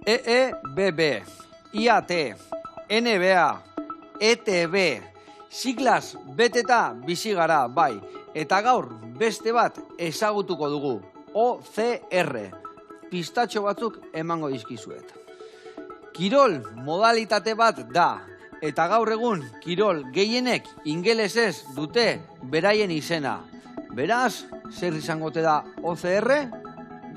EEBB, IAT, NBA, ETB, siglas beteta bizi gara, bai. Eta gaur beste bat ezagutuko dugu, OCR, pistatxo batzuk emango dizkizuet. Kirol modalitate bat da, eta gaur egun kirol gehienek ingelesez dute beraien izena. Beraz, zer izango ote da OCR?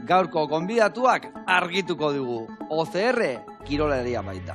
Gaurko gonbidatuak argituko dugu. OCR kiroleria baita.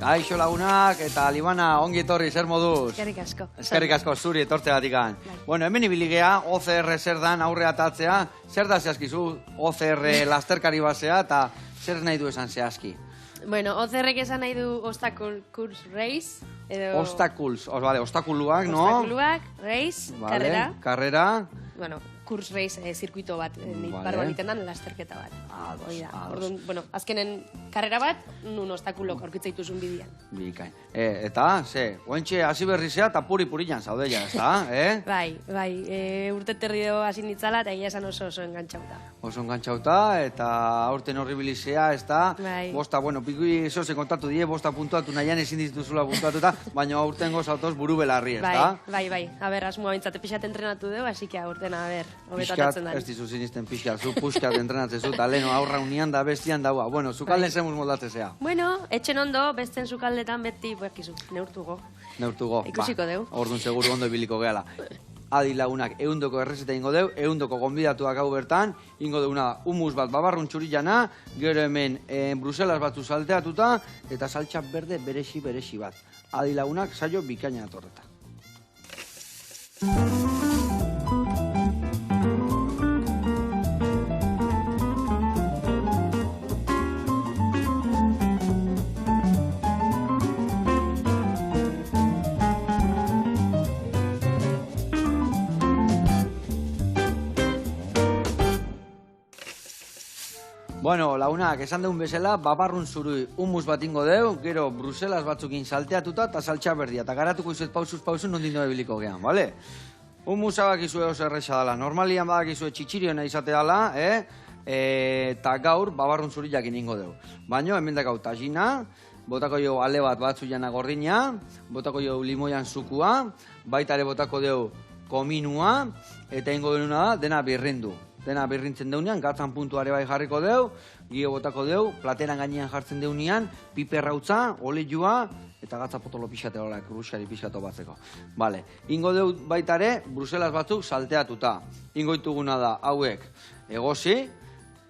Kaixo lagunak eta Libana ongi etorri, zer moduz? Eskerrik asko. Eskerrik asko zuri etortzeagatik. Bueno, hemen ibiligea, OCR zer dan aurre atatzea, zer da zehazkizu OCR lasterkari basea eta zer nahi du esan zehazki? Bueno, OCR-ek esan nahi du Obstacle Course Race. Obstacles, vale, obstakuluak, no? Obstakuluak, race, vale, karrera. Bueno, course race, zirkuito bat, barruan iten lasterketa bat. Orduan, bueno, azkenen karrera bat, nun obstakulok aurkitza dituzun bidian. Bikain. Eta, oentxe hasi berri zea eta puri-purian zaude ja, ez da? Bai, urte terrido hasi nitzala eta egia esan oso engantxauta. Oso engantxauta eta aurten horribilizea, ez da? Bosta, bueno, pikui zoze kontatu die, bosta puntuatu nahian ezin dituzula puntuatuta, baina aurten gozautoz buru belarri, ez da? Bai. Aber, asmoa bintzate pixat entrenatu dugu, así que aurten, hobetatzen da. Ez dizu zinisten pixkat, zu puskat entrenatzen zu, eta leheno aurra unian da bestian daua. Bueno, zukalden zemuz moldatzea. Bueno, etxen ondo, besten zukaldetan beti, neurtugo. Neurtugo, ikusiko deu. Orduan seguru ondo ibiliko gehala. Adi lagunak eundoko errezeta ingo deu, eundoko gonbidatuak hau bertan, ingo deuna humus bat babarrun txurillana, gero hemen Bruselas batzu salteatuta, eta saltxa berde beresi bat. Adi lagunak saio bikaina atorreta. Bueno, lagunak, esan deun bezala, babarrun zurui humus bat ingo deu, gero Bruselas batzukin salteatuta eta saltxa berdia, eta garatuko izuet pausuz nondin doa biliko gehan, bale? Humusa bakizue oso erresa dela, normalian bakizue txitxiriona izate dela, eta gaur babarrun zuriak ingo deu. Baina, hemen dakau tajina, botako jo ale bat batzu jana gordina, botako jo limoian zukua, baita ere botako deu kominua, eta ingo denuna da, dena birrindu. Dena birrintzen deunean, gatzan puntuare bai jarriko deu, gio botako deu, plateran gainean jartzen deunean, piperrautza, olioa, eta gatza potolo pixate horrek, rusari pixato batzeko. Bale, ingo deu baitare, Bruselas batzuk salteatuta. Ingo dituguna da, hauek, egosi,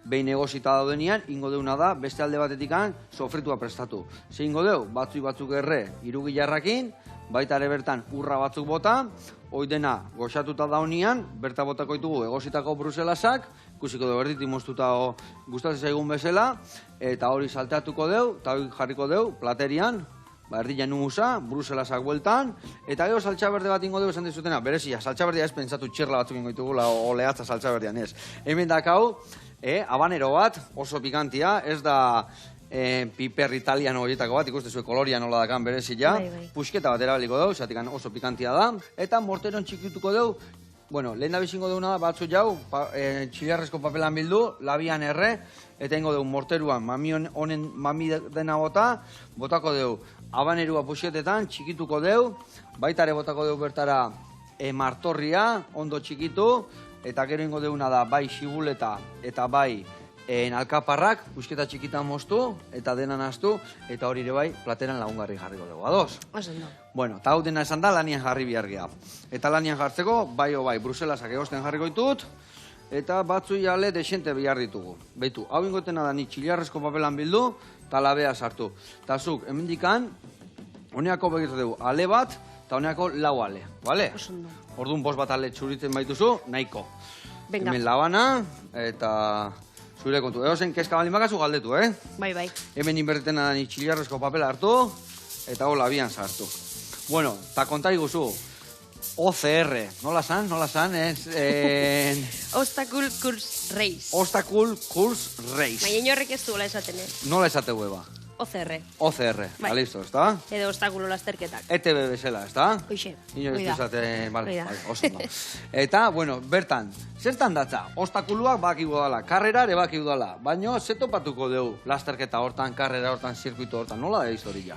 behin egosita daudenean, ingo deuna da, beste alde batetikan, sofritua prestatu. Ze ingo deu, batzuk erre, irugilarrakin, baita ere bertan urra batzuk bota, hoi dena goxatuta daunean, berta botako ditugu egositako Bruselasak, ikusiko dugu erditi moztuta gustatzen zaigun bezala, eta hori salteatuko deu, eta hori jarriko deu, platerian, erdian humusa, Bruselasak bueltan, eta gero saltxa berde bat ingo deu esan dizutena, berezia, saltxa berdia ez pentsatu txirla batzuk ingo ditugula, oleatza saltxa berdian ez. Hemen dakau, habanero bat, oso pikantia, ez da piper italiano horietako bat, ikuste zuen koloria nola dakan berezia, pusketa bat erabiliko deu, zatik oso pikantia da, eta morteron txikituko deu, bueno, lehen da bizingo deuna da, batzu jau, txilarrezko papelan bildu, labian erre, eta ingo deu morteruan, honen mami dena botako deu, habanerua pusketetan, txikituko deu, baitare botako deu bertara martorria, ondo txikitu, eta gero ingo deuna da, bai xibuleta, eta bai alkaparrak, pusketa txikitan moztu, eta denan astu, eta hori ere bai, plateran lagungarri jarriko dugu. Ados? Oso, Bueno, eta hau dena esan da, lanian jarri behar geha. Eta lanian jartzeko, bai Bruselasak egosten jarriko ditut, eta batzu jale desente behar ditugu. Beitu, hau ingotena da ni txilarrezko papelan bildu, eta labea sartu. Eta zuk, hemendikan, honeako begitu dugu, ale bat, eta honeako lau ale, bale? Oso, Orduan, bost bat ale txuritzen baituzu, nahiko. Venga. Hemen labana, eta zure kontu. Egozen, kezka balin bakazu galdetu, Bai. Hemen inbertena da ni txilarrezko papela hartu, eta hola bian sartu. Bueno, eta konta iguzu, OCR, nola san, Obstacle Course Race. Obstacle Course Race. Baina inorrek ez duela esaten, Nola esate hueva? OCR. OCR, listo, ezta? Edo obstakulo lasterketak. ETB bezala, ezta? Hoxe, Ino ez esaten, vale, oso da. da. Eta, bueno, bertan, zertan datza? Obstakuluak bakigu dala, karrera ere bakigu dala, baina ze topatuko dugu lasterketa hortan, karrera hortan, zirkuito hortan, nola da historia?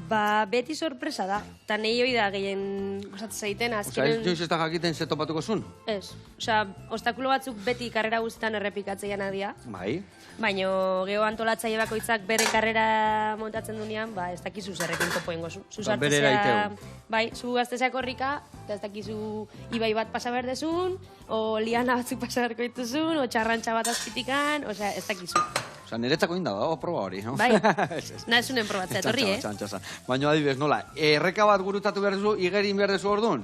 Ba, beti sorpresa da. Ta nahi hoi da gehien gozatzen zaiten, azkenen... Osa, ez da jakiten ze topatuko zun? Ez. Osa, obstakulo batzuk beti karrera guztietan errepikatzeian adia. Bai. Baina geho antolatzaile bakoitzak bere karrera montatzen dunean, ba, ez dakizu zerrekin topoen gozu. Bere eraiteu. Bai, zu gaztezeak horrika, eta ez dakizu ibai bat pasa behar dezun, o liana batzuk pasa beharko dituzun, o txarrantxa bat azpitikan, osea, ez dakizu. Osa, niretzako inda da, proba hori, no? Bai, nahezunen probatzea, etorri, Baina adibidez, nola, erreka bat gurutatu behar duzu, igerin behar duzu orduan?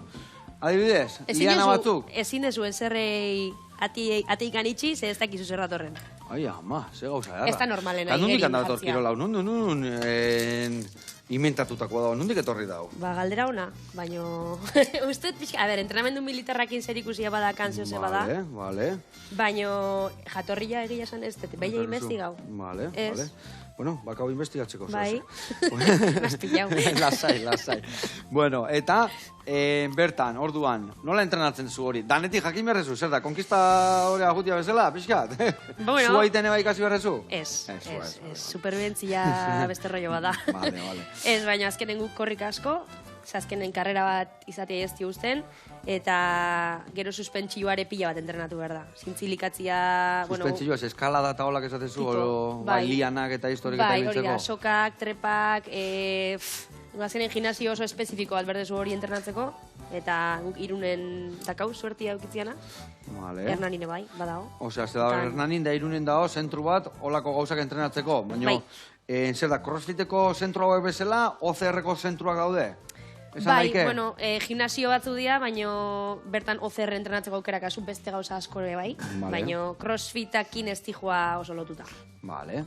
Adibidez, liana batzuk? Ezin dezu ezerrei ateikan itxi, ze ez dakizu zer datorren. Ai, ama, ze gauza gara. Ez da normalena, igerin jartzia. Nondik kirola, nun, inventatutako dago, nondik etorri dago? Ba, galdera ona, baina... Uste, pixka, a ber, entrenamendu militarrakin zer ikusia bada, kanzio ze bada. Vale. Baina jatorria egia esan ez, behi investigau. Vale. Bueno, bakau investigatzeko. Bai, nas pillau. Lasai. Bueno, eta bertan, orduan, nola entrenatzen zu hori? Danetik jakin berrezu, zer da, konkista hori agutia bezala, pixkat? Bueno. Zua iten eba ikasi berrezu? Ez, superbientzia beste rollo bada. Vale. Ez, baina azkenen guk korrik asko, azkenen karrera bat izatea ez diuzten, eta gero suspentsioare pila bat entrenatu behar da. Zintzilikatzia... Suspentsioa, ez eskalada eta holak esatezu, bai, lianak eta historik eta ibiltzeko? Bai, hori da, sokak, trepak, azkenen gimnasio oso espezifiko bat berdezu hori entrenatzeko, eta guk Irunen dakau, suertia eukitziana. Vale. Hernanine bai, badago. Osea, ez da Hernanin da Irunen dago, zentru bat, holako gauzak entrenatzeko. Baina, zer da, crossfiteko zentru hauek bezala, OCR-ko zentruak daude? Bai, bueno, gimnasio batzu dira, baina bertan OCR entrenatzeko aukerak asu beste gauza asko bai, baina crossfitakin ez dijoa oso lotuta. Vale,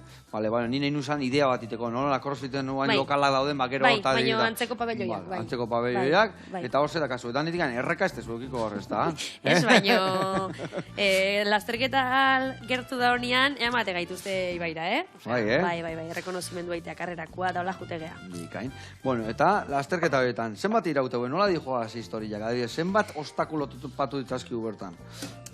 nire inuzan idea bat iteko, no? La crossfiten nuain lokalak dauden, bakero horta dira. Bai, baina antzeko pabelloiak. Antzeko pabelloiak, eta hor zera kasu. Eta nitikan erreka ez tezuekiko hor, ez da? Ez, baina lasterketa gertu da honian, eamate gaituzte ibaira, Bai, rekonozimendu aitea karrerakoa, daula jutegea. Bikain. Bueno, eta lasterketa horietan, zenbat iraute huen, nola dijoa hasi historiak? Zenbat obstakulo patu ditazkigu bertan?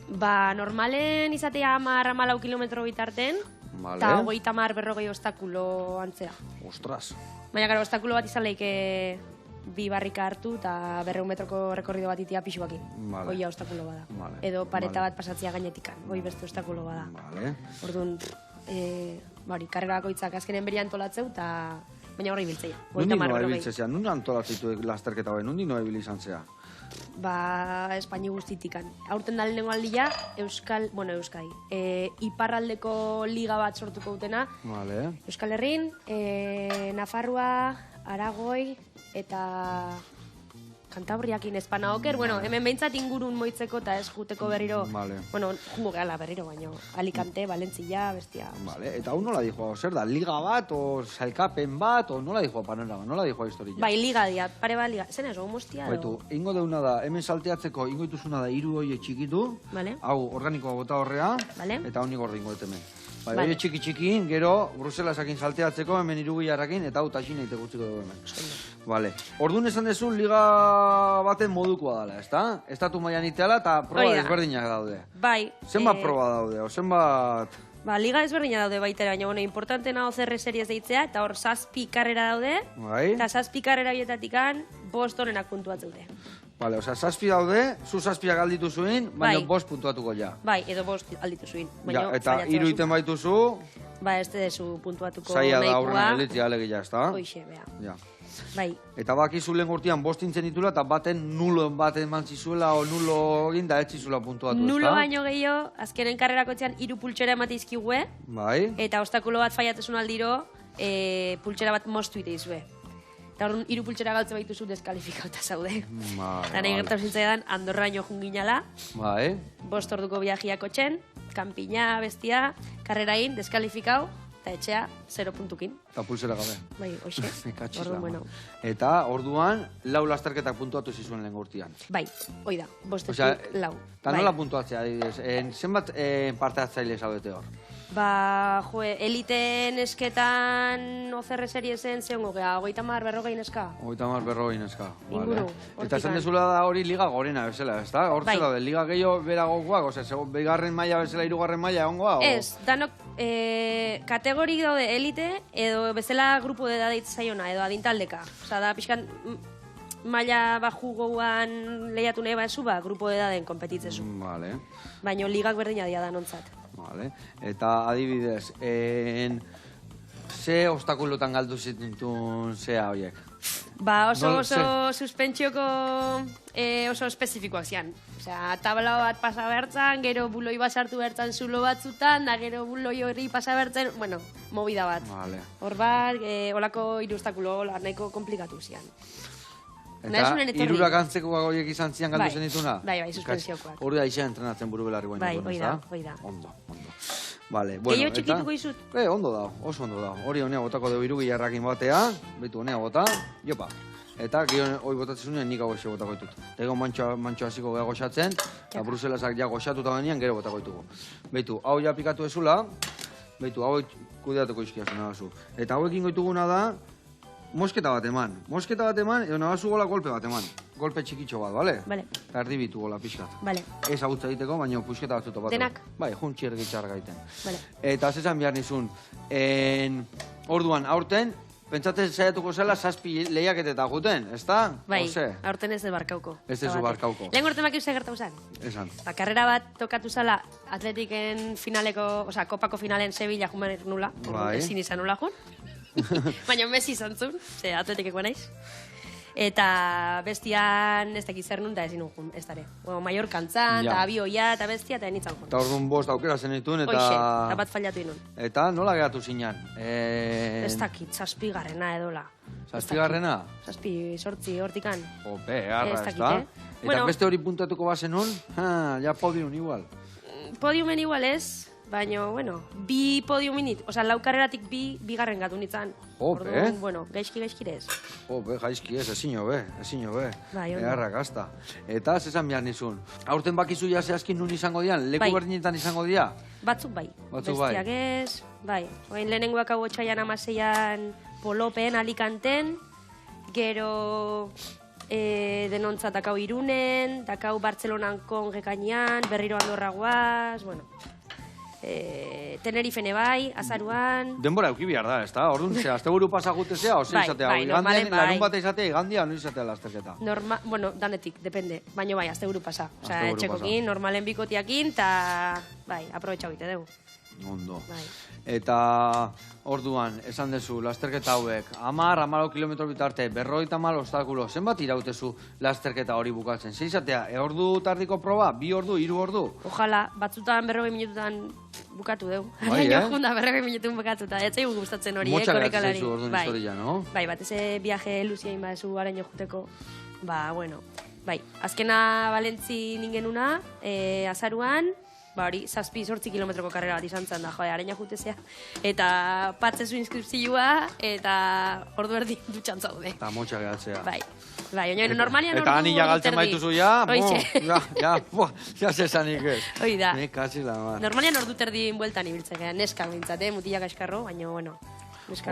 Ba, normalen izatea 10-14 kilometro bitarten, eta 30-40 obstakulo antzea. Ostras. Baina, gara, obstakulo bat izan leike bi barrika hartu eta 200 metroko rekorrido bat itia pixuakin. Hoia obstakulo bada. Edo pareta bat pasatzea gainetikan. Hoi beste obstakulo bada. Orduan, karrera bakoitzak azkenen beri antolatzeu, eta baina horri biltzea. Nundik noa ibiltzea? Nundik antolatzitu lasterketa hori? Nundik noa ibil izan zea? Ba, Espaini guztitikan. Aurten da lehenengo aldia, Euskadi, iparraldeko liga bat sortuko dutena. Euskal Herrin, Nafarroa, Aragoi, eta Kantabriakin espana oker. Bueno, hemen behintzat ingurun moitzeko eta ez juteko berriro. Bueno, jungo gehala berriro, baina Alicante, Valentzia, bestia. Eta hau nola dijoa? Zer da, liga bat, o sailkapen bat, o nola dijoa panorama? Nola dijoa historia? Bai, liga dia, pare bat liga. Zen ez, gomostia edo? Baitu, ingo deuna da, hemen salteatzeko, ingo dituzuna da 3 hoie txikitu. Hau, organikoa bota horrea, eta honi gordi ingo detemen. Bai, hori txiki-txikin, gero, Bruselasakin salteatzeko, hemen 3 gilarrakin, eta hau taxina ite gutziko dugu hemen. Vale. Orduan esan dezu, liga baten modukoa dela, ezta? Estatu mailan iteala, eta proba ezberdinak daude. Bai. Zenbat proba daude, o zenbat... Ba, liga ezberdinak daude baitera, baina, bueno, importantena OCR series deitzea, eta hor 7 karrera daude, eta 7 karrera bietatikan 5 honenak puntuatzen dute. Vale, oza, 7 daude, zu 7 alditu zuen, baina 5 puntuatuko ja. Bai, edo 5 alditu zuen. Eta 3 iten baituzu... Ba, ez dezu puntuatuko nahikoa. Zaila da aurren alditzea alegia, ez da? Hoixe, beha. Bai. Eta bakizu lehen urtean 5 intzen ditula, eta baten nulo baten mantzizuela, o nulo egin da etzizula puntuatu, ez da? Nulo baino gehiago, azkenen karrerakotzean 3 pultsera ematizkigue, eta obstakulo bat faiatesun aldiro, pultsera bat moztu ite izue. Eta hor 3 pultsera galtze baituzu deskalifikauta zaude. Eta nahi gertatu zintzaidan, Andorraino junginala, 5 orduko viajiako txen, kanpina, bestia, karrerain, deskalifikau, eta etxea 0 puntukin. Eta pulsera gabe. Bai, hoxe. Orduan, bueno. Eta orduan, 4 lasterketak puntuatu zizuen lehen urtean. Bai, hoi da, 5 4. Eta nola puntuatzea, adibidez? Zenbat parte hartzaile zaudete hor? Ba, eliten esketan OCR seriezen zehongo geha, 30-40 neska. 30-40 neska, inguru. Eta esan dezula da hori liga gorena bezala, ez da? Hortze da, liga gehiago beragokoak, begarren maila bezala, 3. maila egongoa? Ez, danok kategorik daude elite, edo bezala grupo de edadeit zaiona, edo adintaldeka. Osa, da, pixkan maila baju goguan lehiatu nahi baezu, grupo de edaden konpetitzezu. Vale. Baina ligak berdina dia da nontzat. Vale. Eta adibidez, ze obstakulotan galdu zituen zea horiek? Ba, oso suspentsioko oso espezifikoak zian. Osea, tabla bat pasa bertzan, gero buloi bat sartu bertzan zulo batzutan, da gero buloi hori pasa bertzen, bueno, movida bat. Vale. Hor bat, olako 3 obstakulo nahiko komplikatu zian. Eta 3 antzekoak horiek izan zian galdu zen dituna? Bai, suspensiokoak. Hori da izan entrenatzen buru belarri guain. Bai, hoi da. Ondo. Vale, bueno, gehiago txikituko izut? Ondo da, oso ondo da. Hori honea botako dugu 3 gilarrakin batea, betu honea bota, jopa. Eta hori botatzen zunean nik hau ese botako ditut. Ego mantxo hasiko geha goxatzen, eta Bruselasak ja goxatuta benean gero botako ditugu. Betu, hau ja pikatu ezula, betu, hau kudeatuko izkia zena bazu. Eta hauekin goituguna da, mosketa bat eman, edo nabazu gola golpe bat eman. Golpe txikitxo bat, bale? Bale. Eta erdibitu gola pixkat. Bale. Ez agutza egiteko, baina pusketa batzuto bat. Denak? Bai, juntxi ergitxarra gaiten. Bale. Eta zezan behar nizun, orduan, aurten, pentsatzen saiatuko zela 7 lehiaketeta guten, ez da? Bai, aurten ez de barkauko. Ez de zu barkauko. Lehen urte maki gertatu zen? Esan. Karrera bat tokatu zala atletiken finaleko, oza, kopako finalen Sevilla jumanik nula, ezin izan nula jun. Baina Messi izan zun, ze atletikeko naiz. Eta bestian ez dakiz zer nun, eta ezin nun, ez dara. Mallorcantzan, eta abioia, eta bestia, eta enitzan jun. Eta orduan 5 aukera zen dituen, eta... Hoxe, eta bat fallatu inun. Eta nola geratu zinan? Ez dakit, 7garrena edola. 7garrena? 7-8 hortikan. Ope, arra, ez da? Eta beste hori puntuatuko bazen nun, ja podium igual. Podiumen igual ez, baina, bueno, 2 podiuminit, oza, 4 karreratik 2 garren gatu nintzen. Ope. Orduan, bueno, gaizki ez. Ope, gaizki ez, ezin be. Bai, ondo. Eharrak, azta. Eta, zezan behar nizun. Aurten bakizu ja zehazkin nun izango dian, leku berdinetan izango dia? Batzuk bai. Bestiak ez, bai. Oain lehenengoak hau otxaian 16an Polopen, Alicanten, gero denontzat dakau Irunen, dakau Bartzelonan Kongekainan, berriro Andorra guaz, bueno... Tenerifene bai, azaruan... Denbora euki bihar da, ez da? Orduan, azte buru pasagutezea, ose izatea? Bai, normalen bai. Larun bat izatea, igandia, no izatea lasterketa? Bueno, danetik, depende. Baina bai, azte buru pasa. Osa, etxekokin, normalen bikotiakin, eta... Bai, aprobetxau bite dugu. Ondo. Eta orduan, esan dezu, lasterketa hauek, 10-14 kilometro bitarte, 50 obstakulo, zenbat irautezu lasterketa hori bukatzen? Ze izatea, ordu tardiko proba, 2 ordu, 3 ordu? Ojalá, batzutan 40 minututan bukatu dugu. Baina junda 40 minutun bukatuta, ez zaigu gustatzen hori, korrekalari. Motxak orduan historia, no? Bai, bat eze viaje luziain badezu garen joteko, ba, bueno. Bai, azkena Valentzi ningenuna, azaruan, ba hori, 7-8 kilometroko karrera bat izan zen da, joa, areina jutezea. Eta patzezu inskripzioa, eta ordu erdi dutxan zaude. Eta motxa gehatzea. Bai, oina normalian ordu eta ani ja galtzen baituzu ja, ja zesanik ez. Hoi da. Kasi la mar. Normalian ordu terdin bueltan ibiltzen gehan, neskak bintzat, mutilak askarro, baina, bueno.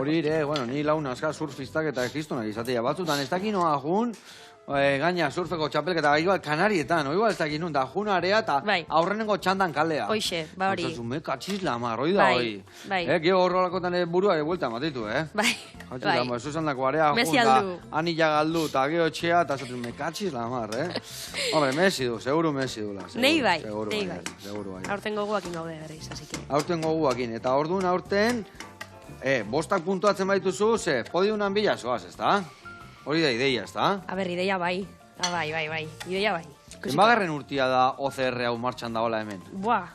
Hori ire, bueno, ni launa aska surfistak eta kristonak izatea batzutan, ez dakinoa jun, gaina surfeko txapelketa, igual Kanarietan, igual ez dakin nun, da jun area eta aurrenengo txandan kaldea. Hoxe, ba hori. Me katxiz la mar, hoi da hoi. Gio horrolakotan burua buelta matitu, Bai, bai. Eso esan dako area jun da, anilla galdu, eta gio txea, eta zatu, me katxiz la mar, Hombre, mesi du, seguru mesi du. Nei bai, nei bai. Aurten goguakin gaude berriz, así que. Aurten goguakin, eta orduan aurten, bostak puntuatzen baituzu, ze, podiunan bila zoaz, ez da? Hori da ideia, ez da? A ber, ideia bai. Bai. Ideia bai. Enbagarren urtia da OCR hau martxan da hola hemen? Buah.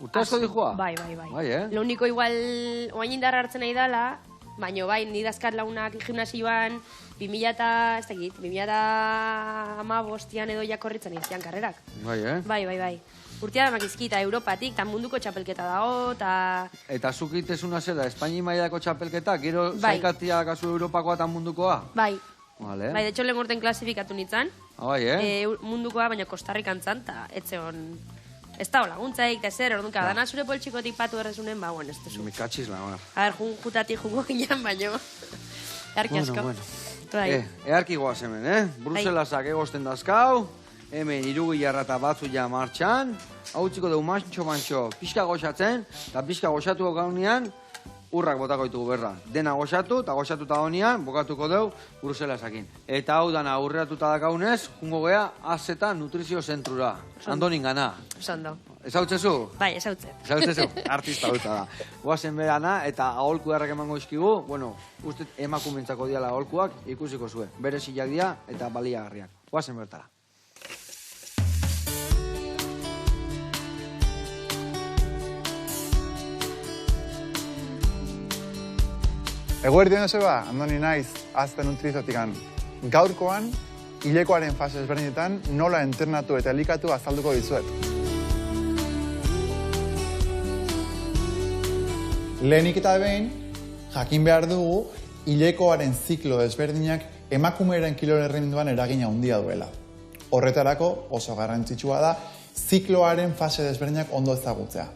Urte asko dihua? Bai. Lo único igual, oain indarra hartzen nahi dala, baina bai, nidazkat launak gimnasioan 2015an edo jakorritzen izan karrerak. Bai. urtea damakizki, eta Europatik, eta munduko txapelketa dago, eta... Eta zuk itezuna zera, Espaini mailako txapelketa, gero zaikatia kasu Europakoa eta mundukoa? Bai. Vale. Bai, de hecho, lehen urten klasifikatu nintzen. Bai, mundukoa, baina Kostarrikan zan, eta etzeon... Ez da laguntzaik, eta zer, orduan, dana zure poltsikotik patu errezunen, ba, bueno, ez duzu. Mikatxiz la, mar. A ver, jutatik jungo ginen, baino. Earki asko. Earki goaz hemen, Bruselasak egosten dazkau, hemen irugilarra eta batzu ja martxan, hau txiko dugu mantxo, pixka goxatzen, eta pixka goxatu gaunean, urrak botako ditugu berra. Dena goxatu, eta goxatuta honean, bokatuko dugu Bruselasakin. Eta hau dana aurreatuta dakaunez, jungo gea, azeta nutrizio zentrura. Andonin gana. Sondo. Ezautzezu? Bai, ezautze. Ezautzezu? Artista dutza da. Goazen berana, eta aholku errak emango izkigu, bueno, uste emakumentzako diala aholkuak ikusiko zuen. Bere zilak dia eta baliagarriak. Goazen bertara. Eguerdi hon Joseba, Andoni naiz, azte nutrizotikan. Gaurkoan, hilekoaren fase ezberdinetan nola entrenatu eta elikatu azalduko dizuet. Lehenik eta behin, jakin behar dugu, hilekoaren ziklo ezberdinak emakumearen kilore errenduan eragina handia duela. Horretarako oso garrantzitsua da, zikloaren fase ezberdinak ondo ezagutzea.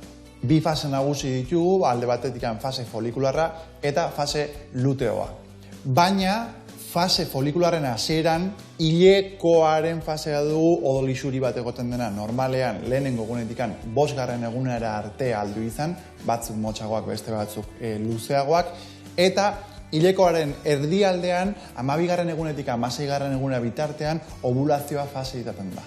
Bi fase nagusi ditugu, alde batetik fase folikularra eta fase luteoa. Baina, fase folikularren hasieran, hilekoaren fasea dugu odolixuri bat egoten dena. Normalean, lehenengo egunetik 5. egunera arte aldu izan, batzuk motxagoak, beste batzuk luzeagoak, eta hilekoaren erdialdean, 12. egunetik 16. egunera bitartean, ovulazioa fase izaten da.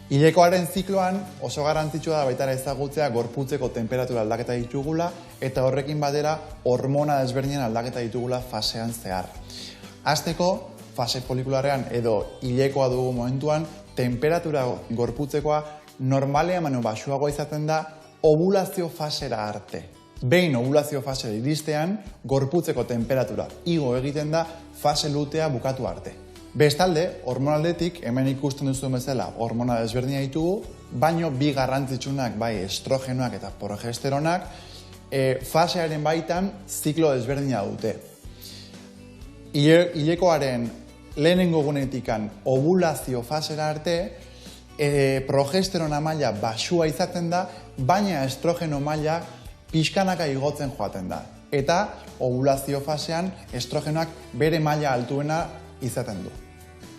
Hilekoaren zikloan oso garrantzitsua da baita ezagutzea gorputzeko temperatura aldaketa ditugula eta horrekin batera hormona desberdinen aldaketa ditugula fasean zehar. Hasteko, fase folikularrean edo hilekoa dugu momentuan, temperatura gorputzekoa normalean baino baxuagoa izaten da ovulazio fasera arte. Behin ovulazio fasera iristean, gorputzeko temperatura igo egiten da fase lutea bukatu arte. Bestalde, hormonaldetik, hemen ikusten duzuen bezala, hormona desberdina ditugu, baino bi garrantzitsunak, bai estrogenoak eta progesteronak, fasearen baitan ziklo desberdina dute. Hilekoaren lehenengo egunetikan ovulazio fasera arte, progesterona maila baxua izaten da, baina estrogeno maila pixkanaka igotzen joaten da. Eta ovulazio fasean estrogenoak bere maila altuena izaten du.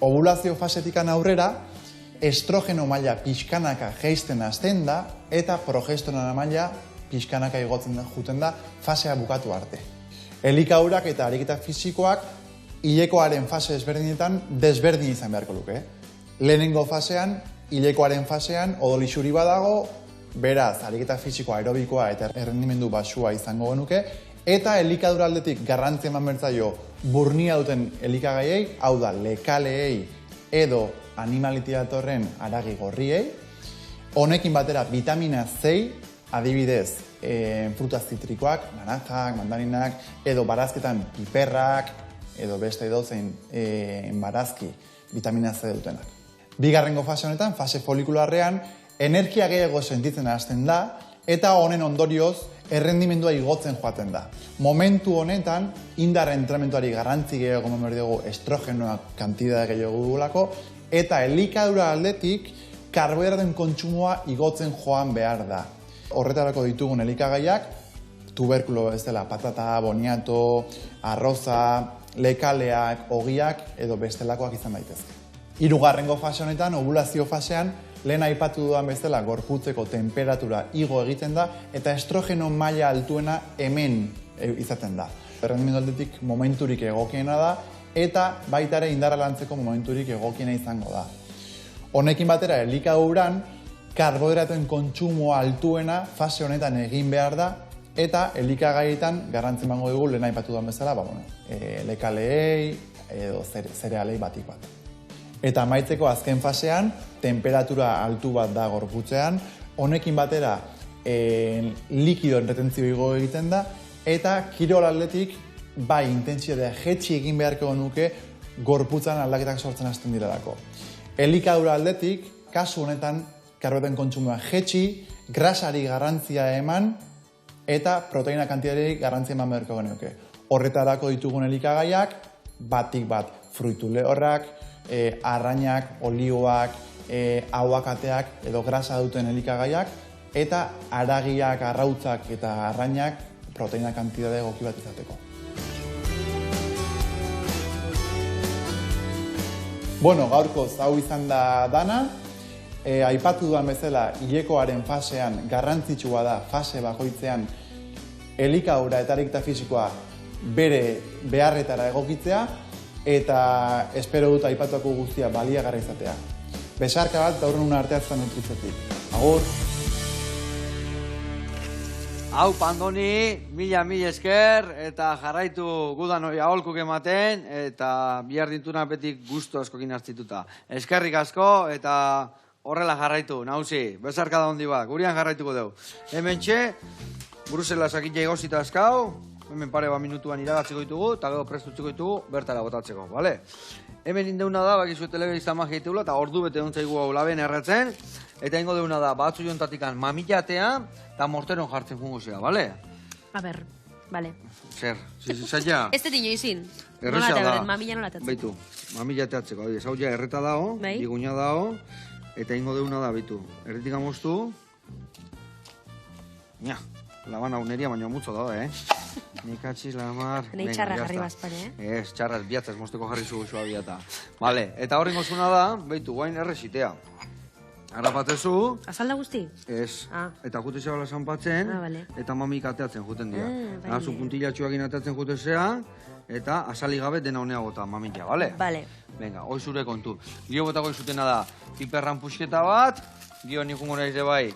Ovulazio fasetikan aurrera, estrogeno maila pixkanaka jeisten hasten da eta progesterona maila pixkanaka igotzen juten da fasea bukatu arte. Elikadura eta ariketa fisikoak hilekoaren fase desberdinetan desberdin izan beharko luke. Lehenengo fasean, hilekoaren fasean odolixuri badago, beraz ariketa fisikoa, aerobikoa eta errendimendu baxua izango genuke, eta elikadura aldetik garrantzia eman bertzaio burnia duten elikagaiei, hau da, lekaleei edo animalitia datorren haragi gorriei. Honekin batera vitamina C, adibidez, fruta zitrikoak, naranjak, mandarinak, edo barazketan piperrak, edo beste edozein barazki vitamina C dutenak. Bigarrengo fase honetan, fase folikularrean, energia gehiago sentitzen hasten da, eta honen ondorioz errendimendua igotzen joaten da. Momentu honetan, indar entrenamenduari garrantzi gehiago eman dugu estrogenoak kantidade gehiago dugulako, eta elikadura aldetik karbohidraten kontsumoa igotzen joan behar da. Horretarako ditugun elikagaiak, tuberkulo bezala, patata, boniato, arroza, lekaleak, ogiak edo bestelakoak izan daitezke. Hirugarrengo fase honetan, ovulazio fasean, lehen aipatu dudan bezala gorputzeko temperatura igo egiten da eta estrogeno maila altuena hemen izaten da. Errendimendu aldetik momenturik egokiena da eta baita ere indarra lantzeko momenturik egokiena izango da. Honekin batera elikaduran karbohidratoen kontsumo altuena fase honetan egin behar da eta elikagaietan garrantzi emango dugu lehen aipatu dudan bezala, lekaleei edo zerealei batik bat. Eta amaitzeko azken fasean, temperatura altu bat da gorputzean, honekin batera likidoen retentzio igo egiten da, eta kirol aldetik bai intentsitatea jetxi egin beharko nuke gorputzan aldaketak sortzen hasten direlako. Elikadura aldetik, kasu honetan, karbohidratoen kontsumoa jetxi, grasari garrantzia eman, eta proteina kantitateari garrantzia eman beharko genuke. Horretarako ditugun elikagaiak, batik bat fruitu lehorrak, arrainak, olioak, aguakateak edo grasa duten elikagaiak, eta haragiak, arrautzak eta arrainak proteina kantitate egoki bat izateko. Bueno, gaurkoz hau izan da dana. Aipatu duan bezala, hilekoaren fasean garrantzitsua da fase bakoitzean elikadura eta ariketa fisikoa bere beharretara egokitzea, eta espero dut aipatuako guztia baliagarri izatea. Besarka bat, eta horren arteatzen nutritzetik. Agur! Hau, Pandoni, mila esker, eta jarraitu gudan hori aholkuk ematen, eta bihar dintuna betik gustu askokin hartzituta. Eskerrik asko, eta horrela jarraitu, nauzi, besarka da hondi bat, gurian jarraituko dugu. Hemen txe, Bruselas akitza igozita askau, hemen pare bat minutuan iragatzeko ditugu, eta gero prestutzeko ditugu, bertara botatzeko, bale? Hemen indeuna da, bakizu telebizta magia iteula, eta ordu bete dontzaigu hau laben erratzen, eta ingo deuna da, batzu jontatikan mamillatea, eta morteron jartzen fungo zea, bale? A ber, bale. Zer, zaila? Ez dut inoizin. Erresa da. Mamilla nola tatzen. Baitu, mamillateatzeko, hau ja erreta dao, biguña dao, eta ingo deuna da, baitu. Erretik amoztu, nia, laban hau neria baino mutzo da, Nikatxiz, lamar... Nei txarra jarri bazpare, Ez, txarraz biatzaz mosteko jarri zugu zua biata. Vale, eta horri gozuna da, beitu, guain errezitea. Harrapatezu... Azalda guzti? Ez, eta jute zebala zanpatzen, eta mamik ateatzen juten dira. Zu puntilatxuak inateatzen jute zea, eta azali gabe dena honea gota mamila, bale? Bale. Venga, hoi zure kontu. Gio botako izutena da, piperran pusketa bat, gio nikungo nahiz de bai,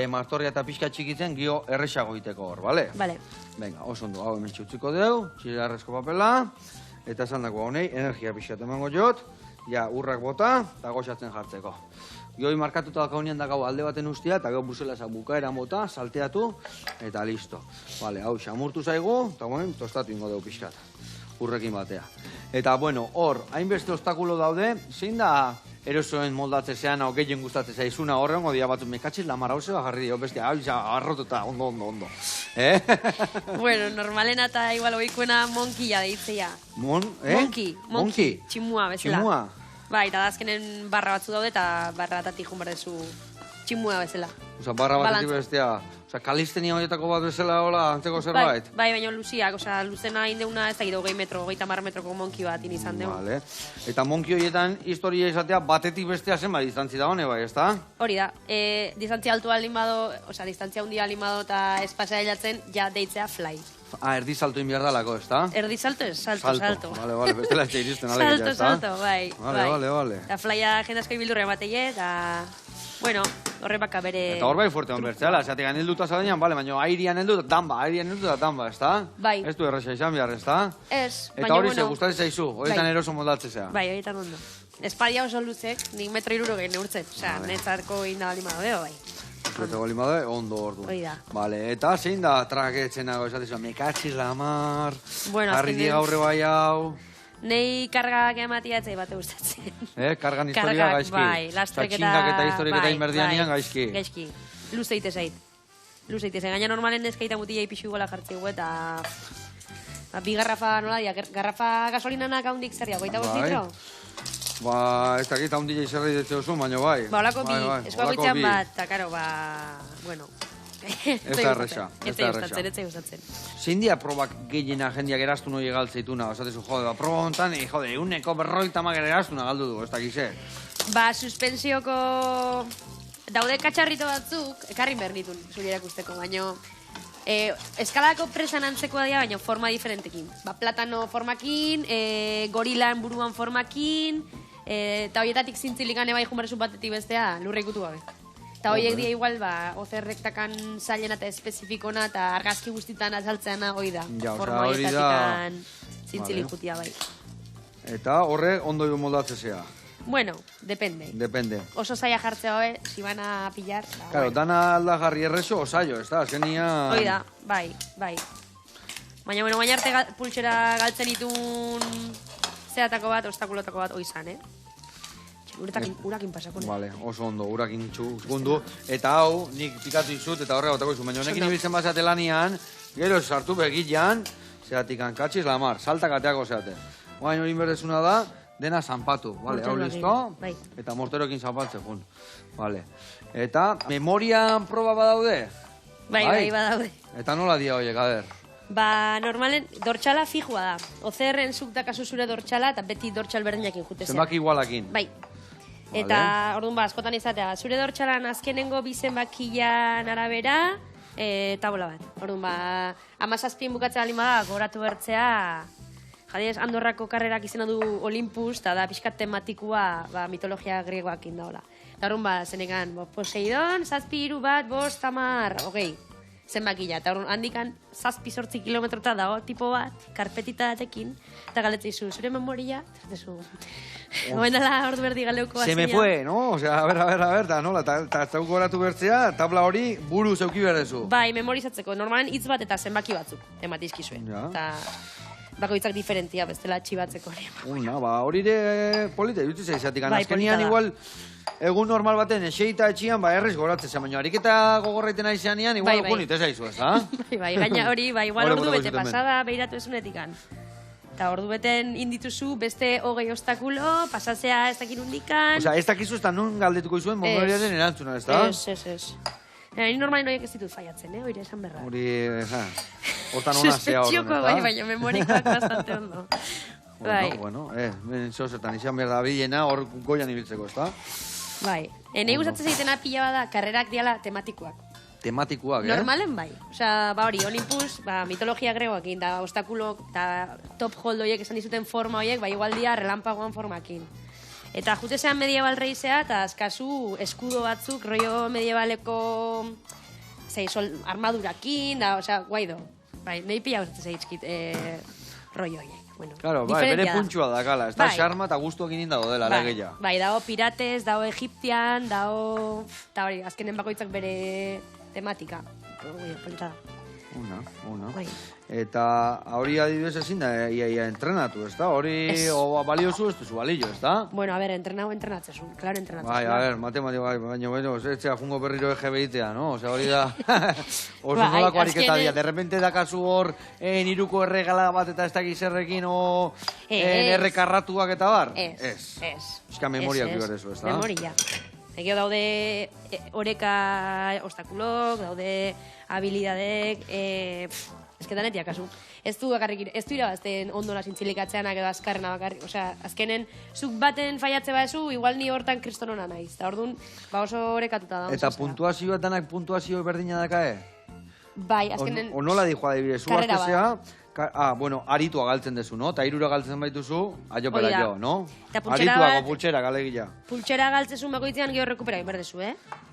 martorria eta pixka txikitzen, gio erresago iteko hor, bale? Bale. Venga, oso ondo, hau hemen txutziko deu, txilarrezko papela, eta esan dako honei, energia pixka emango jot, ja urrak bota, eta goxatzen jartzeko. Gioi markatuta daka honean dakau alde baten ustia, eta gero Bruselasak bukaeran bota, salteatu, eta listo. Vale, hau xamurtu zaigu, eta guen, tostatu ingo deu pixkat, urrekin batea. Eta, bueno, hor, hainbeste obstakulo daude, zein da erosoen moldatzezean, hau gehien gustatzen zaizuna horren, odia batut mekatxiz, lamar hau zeba jarri dio, bestia, hau arrotuta, ondo. Bueno, normalena eta igual oikuena monkilla deitzea. Monkey, tximua, bezala. Tximua? Bai, eta azkenen barra batzu daude, eta barra batatik jun bardezu tximua bezala. Osa, barra batetik bestea, osa, kalistenia horietako bat bezala, hola, antzeko zerbait? Bai, baina luziak, osa, luzena indeuna ez da gido 20 metroko monki bat izan deun. Vale. Eta monki horietan historia izatea batetik bestea zenba distantzi da hone, bai, ez da? Hori da, distantzia altu alin bado, osa, distantzia hundi alin bado eta espasea hilatzen, ja deitzea fly. Erdi salto inbiar dalako, ez da? Erdi salto ez, salto. Vale, bestela etxe iristen alegitea, ez da? Salto, bai. Vale. Eta flya jendazko ibildurre bateie, eta... Bueno, horre baka bere... Eta hor bai fuerte hon bertzela, zeatik anelduta zadenean, bale, baina airian heldu eta tamba, ez da? Bai. Ez du erresa izan behar, ez da? Ez, baina, eta hori ze, gustatzen zaizu, horietan eroso moldatzea. Bai, horietan ondo. Espadia oso luzek, nik 1,60 m neurtzen, osea, netzarko indabali madeo, bai. Zueteko limade, ondo ordu. Hoi da. Vale, eta zein da traketzen nago esatezu, mekatxiz lamar, jarri di gaurre bai hau... Nei kargak ematiatzei bate gustatzen. Kargan historia gaizki. Bai, lastreketa... Txingak eta historiketa inberdianian gaizki. Gaizki. Luze ite zait. Gaina normalen neskaita mutila ipixu gola jartzegu eta... Bi garrafa, nola dia, garrafa gasolinanak haundik zer diago, 25 litro? Ba, ez dakit haundila izerri detze oso, baina bai. Ba, olako bi, eskoagoitzean bat, eta karo, ba, bueno... Ez da erresa. Ez da gustatzen. Zein dia probak gehiena jendiak eraztu noi egaltzeituna? Osatezu, jode, proba hontan, euneko 50 eraztuna galdu du, ez dakize. Ba, suspensioko... Daude katxarrito batzuk, ekarri behar ditun, zulerak usteko, baina... Eskalako presan antzekoa dira, baina forma diferentekin. Ba, platano formakin, gorilan buruan formakin, eta horietatik zintzilikan ebai jumbarezu batetik bestea, lurra ikutu gabe. Eta horiek dira igual, ba, ozerrektakan zailena eta espezifikona eta argazki guztitan azaltzeana hoi da. Forma horietatik zintzilik jutia bai. Eta horre ondo jo moldatzezea? Bueno, depende. Depende. Oso zaila jartzea hoe, si van a pillar... Claro, dana alda jarri errezo osaio, ez da? Azkenia... Hoi da, bai. Baina, bueno, baina arte pultsera galtzen itun zeatako bat, obstakulotako bat, hoi zan, urakin pasako. Vale, oso ondo, urakin txukundu. Eta hau, nik pikatu izut, eta horrega otako izun. Baina honekin ibiltzen bazate lanian, gero sartu begilan, zeatik katxiz lamar, saltak ateako zeate. Guain hori inberdezuna da, dena zanpatu. Vale, hau listo, eta morterokin zanpatzen, jun. Vale. Eta, memorian proba badaude? Bai, badaude. Eta nola dia horiek, ader? Ba, normalen, dortxala fijua da. Ozerren zuk dakazu zure dortxala, eta beti dortxal berdinakin jute zera. Zenbaki igualakin? Bai. Eta, orduan ba, askotan izatea, zure dortxalan azkenengo bi zenbakian arabera, tabola bat. Orduan ba, 17 bukatzea limada, goratu bertzea, jadiez, Andorrako karrerak izena du Olympus, eta da pixkat tematikua mitologia griegoakin daola. Eta orduan ba, zenekan, Poseidon, 7, 1, 5, 10, 20. Zenbakila, eta handikan 7-8 kilometrota dago tipo bat, karpetita batekin, eta galetzeizu, zure memoria, zertezu, goen dela ordu berdi galeuko Se me fue, no? Osea, a ver, eta nola, eta zauko goratu bertzea, tabla hori buru zeuki berdezu. Bai, memorizatzeko, normalen hitz bat eta zenbaki batzuk, ematizkizuen. Eta bakoitzak diferentia, bestela txibatzeko. Una, ba, hori de polite, jutzi zeizatik, azkenian igual... Egun normal baten, eseita etxian, ba, errez goratzen zen, baina ariketa gogorraiten aizean igual okunit ez aizu, ez da? Bai, gaina hori, igual ordu bete pasada behiratu esunetikan. Eta ordu beten indituzu beste 20 obstakulo, pasatzea ez dakin hundikan... Osa, ez dakizu ez da nun galdetuko izuen memoriaren erantzuna, ez da? Ez. Ni normalen horiek ez ditut faiatzen, hori esan berra. Hori, hortan hona zea horren, Suspetxioko, bai, baina memorikoak bastante ondo. Bueno, zozetan izan behar da bilena, hor goian ibiltzeko, ez da? Bai, nahi gustatzen zaitena pila bada, karrerak diala tematikoak. Tematikoak, Normalen bai. Osea, ba hori, Olympus, mitologia gregoakin, da obstakulo, da top hold horiek esan dizuten forma horiek, ba igual dia relampagoan formakin. Eta jute zean medieval reizea, eta azkazu eskudo batzuk, rollo medievaleko armadurakin, da, osea, guaido. Bai, nahi pila gustatzen zaitzkit rollo horiek. Bueno, claro, bai, bere puntxua da, gala, ez da xarma eta guztuak inin dago dela, legeia. Bai, dago pirates, dago egiptian, dago... Eta hori, azkenen bakoitzak bere tematika. Polita da. Una. Eta hori adibidez ezin da, ia entrenatu, ez da? Hori baliozu ez duzu balio, ez da? Bueno, a ber, entrenatzezu, klaro entrenatzezu. Bai, a ber, matematikoa, baina, ez txea jungo berriro EGB-itea, no? Ose, hori da, oso nolako ariketa dia. De repente dakazu hor, niruko erregala bat eta ez dakiz errekin, errekarratuak eta bar? Ez. Eska memoriak biberdezu, ez da? Memoria. Egeo daude oreka obstakulok, daude habilidadek, ez que danetia kasu. Ez du irabazten ondona zintzilikatzeanak edo azkarrena bakarrik. Osea, azkenen, zuk baten faiatze baezu, igual ni hortan kristonona naiz. Eta orduan, oso orekatuta da. Eta puntuazioa danak puntuazio berdina dakae? Bai, azkenen... O nola dijo adibidez, zu aztezea... bueno, aritua galtzen dezu, no? Ta irura galtzen baituzu, aiopera jo, no? Arituako pultxera, galegila. Pultxera galtzezu makoitzean geho rekupera berdezu,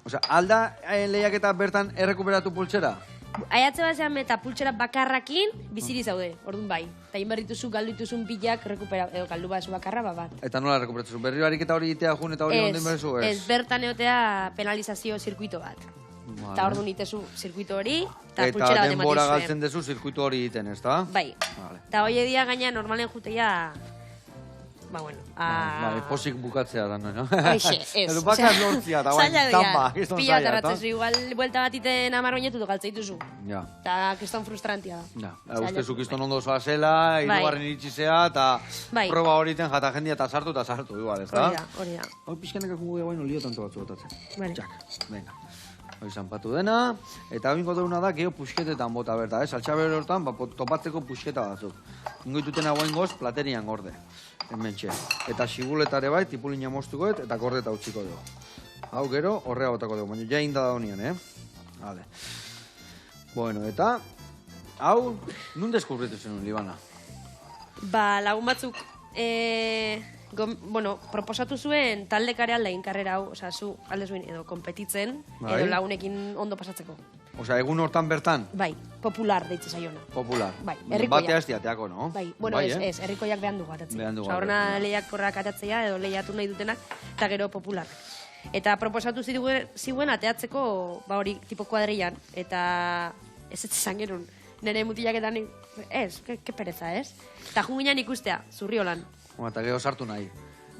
Osea, alda lehiaketa bertan errekuperatu pultxera? Aiatze bat zean eta pultxera bakarrakin biziri zaude, orduan bai. Eta inberrituzu, galdituzun pilak rekupera, edo galdu bat zu bakarra, bat. Eta nola rekuperatuzu? Berriro ariketa hori itea jun eta hori ondin berdezu, ez? Ez, bertan eotea penalizazio zirkuito bat. Eta orduan itezu zirkuito hori, eta pultxera bat ematen zuen. Eta denbora galtzen dezu zirkuito hori iten, ez da? Bai. Eta hoi edia gaina normalen juteia... Ba, bueno. Posik bukatzea da, no? Aixe, ez. Edo bakaz lortzia, eta guain, tamba, kriston zaila, eta? Pila tarratzezu, igual, buelta bat iten amar oinetu galtzeituzu. Ja. Eta kriston frustrantia da. Ja, ustezu kriston ondo zoa zela, irugarren iritsizea, eta proba hori ten jata jendia eta sartu, igual, ez da? Hori da. Hau pixkanek akungo guain olio tanto batzu botatzen. Vale. Txak, venga. Hoi zanpatu dena, eta binko deuna da, geho pusketetan bota berta, saltxaber hortan, topatzeko pusketa batzuk. Ingoituten hauen goz, platerian gorde, hementxe. Eta xiguletare bai, tipulina moztukoet, eta gordeta utziko dugu. Hau gero, horrea botako dugu, baina ja inda da honian, Vale. Bueno, eta, hau, nun deskubritu zenun, Libana? Ba, lagun batzuk, proposatu zuen talde kare aldain karrera hau, osea, zu alde zuen edo kompetitzen, edo lagunekin ondo pasatzeko. Osea, egun hortan bertan? Bai, popular deitze zaiona. Popular. Bai, herrikoiak. Batea ez diateako, no? Bai, bueno, ez, herrikoiak behan dugu atatzea. Osea, horrena lehiakorrak atatzea edo lehiatu nahi dutenak, eta gero popular. Eta proposatu ziguen ateatzeko, ba hori, tipo kuadrillan, eta ez etzizan gerun. Nere mutilaketan, ke pereza, ez? Eta junginan ikustea, Zurriolan. Eta geho sartu nahi.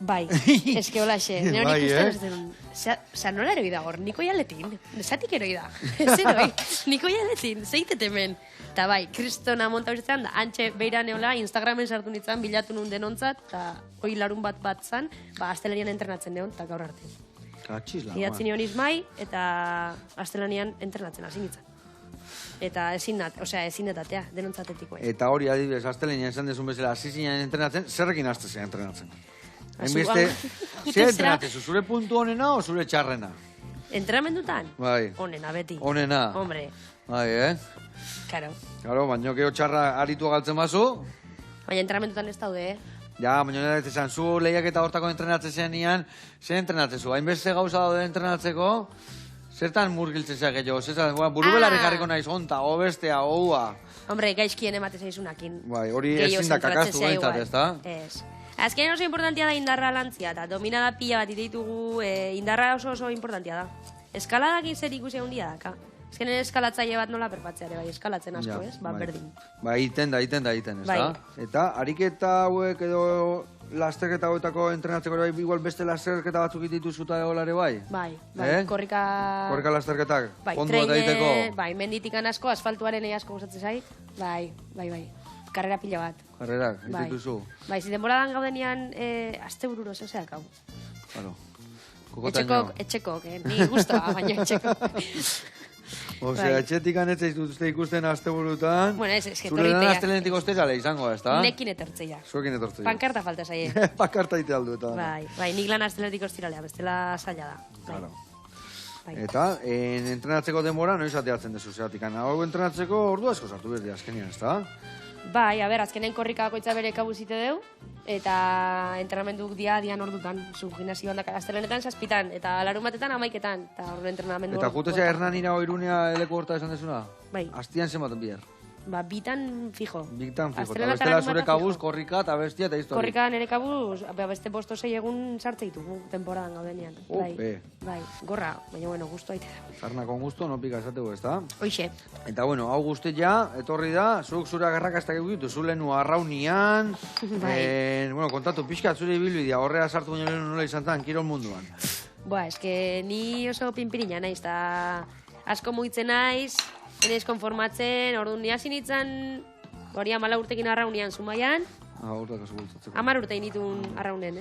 Bai, eske holaxe. Nero nik uste ez den... Osa, nola eroi da hor, niko jaletin. Zatik eroi da. Ez eroi, niko jaletin, zeitet hemen. Eta bai, kristona monta horretzen da, antxe beira neola, Instagramen sartu nintzen, bilatu nun denontzat, eta hoi larun bat zan, astelanian entrenatzen neon, eta gaur arte. Katxizla, idatzi nion izmai, eta astelanian entrenatzen hasi nintzen. Eta ezin detatea, denontzatetiko. Eta hori adibidez, astelanian esan dezun bezala, hasi zinen entrenatzen, zerrekin hastezea entrenatzen? Enbeste, zer entrenatzen, zure puntu honena o zure txarrena? Entrenamendutan? Bai. Honena, beti. Honena. Hombre. Bai, Karo. Karo, baina geho txarra aritu galtzen bazu. Baina entrenamendutan ez daude, Ja, baina nire esan, zu lehiak eta hortako entrenatzen zenean, zer entrenatzen zu? Hainbeste gauza daude entrenatzeko, zertan murgiltzen zeak gehiago? Burubelari jarriko naiz, onta, obestea, oua. Hombre, gaizkien ematen zaizunakin. Bai, hori ezin da kakastu behintzat, ez da? Ez. Azken oso importantia da indarra lantzia, eta dominada pila bat iteitugu, indarra oso importantia da. Eskaladak zer ikusi handia daka. Ezkenen eskalatzaile bat nola perpatzeare, bai, eskalatzen asko, ez? Berdin. Bai, iten da, ez da? Eta, ariketa hauek edo lasterketa hauetako entrenatzeko ere bai, igual beste lasterketa batzuk dituzuta egolare bai? Bai, korrika... Korrika lasterketak, ondo bat egiteko? Bai, menditikan asko, asfaltuaren asko gustatzen zait. Bai. Karrera pila bat. Karrerak, dituzu? Bai, zidenboradan gaudenian, azte bururo zeozeak hau. Claro. Etxekok, ni guztua, baina etxekok. Osea, etxetik anetzeiz duzte ikusten asteburutan. Bueno, ez que zure lan astelenetik ostezale izango, ez da? Nekin etortzeia. Zuekin etortzeia. Pankarta falta zaie. Pankarta ite aldu eta. Bai, nik lan astelenetik ostiralea, bestela zaila da. Claro. Eta, entrenatzeko denbora noiz ateatzen dezu zeatik. Hau entrenatzeko ordu asko sartu berdi azkenian, ez da? Bai, azkenen korrika bakoitza bere kabuzite deu, eta entrenamenduk dian ordutan. Zu gimnasio handak astelenetan 7 eta larun batetan 11etan, eta horren entrenamendu... Eta jutezea Hernanira o Irunea eleko horta esan dezuna? Bai. Astian zenbaten bihar? Ba, bitan fijo. Bitan fijo, eta bestela zure kabuz, korrika eta bestia eta historia. Korrika nire kabuz, beste 5-6 egun sartze ditugu, temporadan gaudenean. Bai, gorra, baina bueno, guztu aite da. Sarna con gusto, no pika esategu, ez da? Hoixe. Eta bueno, hau guzti ja, etorri da, zuk zure agarrakastak egitu, zulenu arraunian, bueno, kontatu pixkat zure ibilbidea, horrea sartu baino lehenu nola izan tan, kirol munduan. Eske ni oso pinpirina naiz, eta asko mugitzen naiz, enez konformatzen, orduan ni hasi nintzen, hori 14 urtekin arraunian Zumaian. Urteak aso bultzatzeko. 10 urte initun arraunen,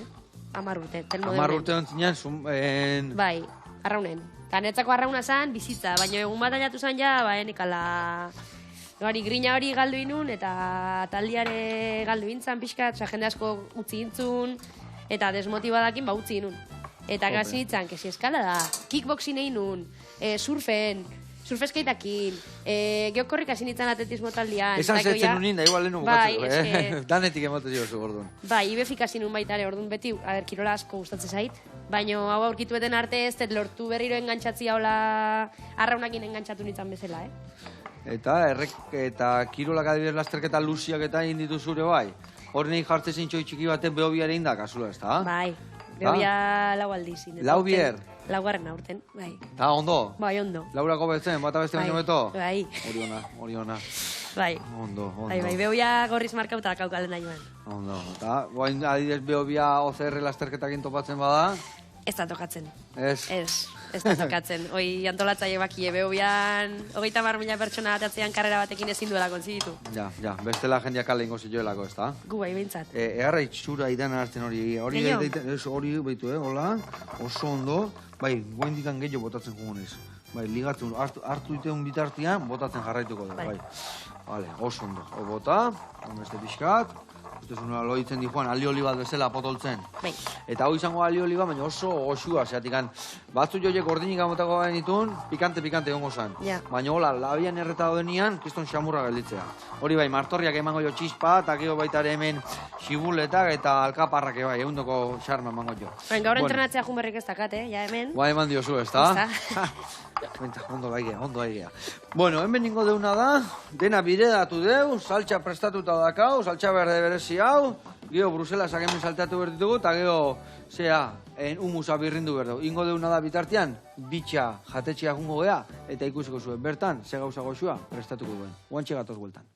10 urte. 10 urte ontzinean, Bai, arraunen. Kanetzako arrauna zan, bizitza, baina egun bat aliatu zan ja, enikala... grina hori galdu inun, eta taldiare galdu intzan pixkat, jende asko utzi intzun, eta desmotibadakin utzi inun. Eta gazi nintzen, kesi eskala da, kickboxing egin nun, surfeskaitakin, geokorrik hasi nintzen atletismo taldean. Esan zetzen nunin da, igual lehenu bukatzeko, danetik emate zio zu, orduan. Bai, ibefik hasi nun baita ere, orduan beti, kirola asko gustatzen zait, baina hau aurkitueten arte ez, lortu berriro engantzatzia hola arraunakin engantzatu nintzen bezala, Eta kirolak adibidez lasterketa luziak eta egin ditu zure bai? Hori nahi jartze zintxoi txiki baten behobiare inda, kasula ez da? Bai, behobia lau aldizin. Lau bier? Laugarren aurten, bai. Eta ondo? Bai, ondo. Laurako betzen, bata beste baino beto? Bai. Hori ona. Bai. Ondo. Bai, behobia gorriz markauta kaukalen da joan. Ondo. Eta, guain adibidez behobia OCR lasterketakin topatzen bada? Ez da tokatzen. Ez da tokatzen. Hoi antolatzaile bakie, behobian 30.000 pertsona atatzean karrera batekin ezin duela konziditu. Ja, bestela jendeak kale ingo zioelako, ez da? Gu bai, behintzat. Egarra itxura idan hartzen hori. Hori baitu, hola, oso ondo. Bai, goen ditan gehiago botatzen jugunez. Bai, ligatzen, hartu iteun bitartian, botatzen jarraituko da. Bai. Vale, oso ondo. Bota, beste pixkat. Zuna loitzen di joan, alioli bat bezala potoltzen. Bai. Eta hau izango alioli bat, baina oso osua, zeatikan. Batzu joiek ordinik amotako garen ditun, pikante egongo zan. Baina hola, labian erreta denian, kriston xamurra gelditzea. Hori bai, martorriak emango jo txispa, eta gero baitare hemen xibuletak eta alkaparrak bai, egundoko xarma emango jo. Gaur entrenatzea junberrik ez dakat, ja hemen. Ba, eman diozu, ez da? Ondo daigea. Bueno, hemen ningo deuna da, dena biredatu deu, saltxa prestatuta dakau, saltxa berde berezi hau, geho Bruselasak hemen salteatu berditugu, eta geho, humusa birrindu berdu. Ingo deuna da bitartean, bitxa jatetxea jungo gea, eta ikusiko zuen. Bertan, ze gauza goxua, prestatuko duen. Guantxe gatoz bueltan.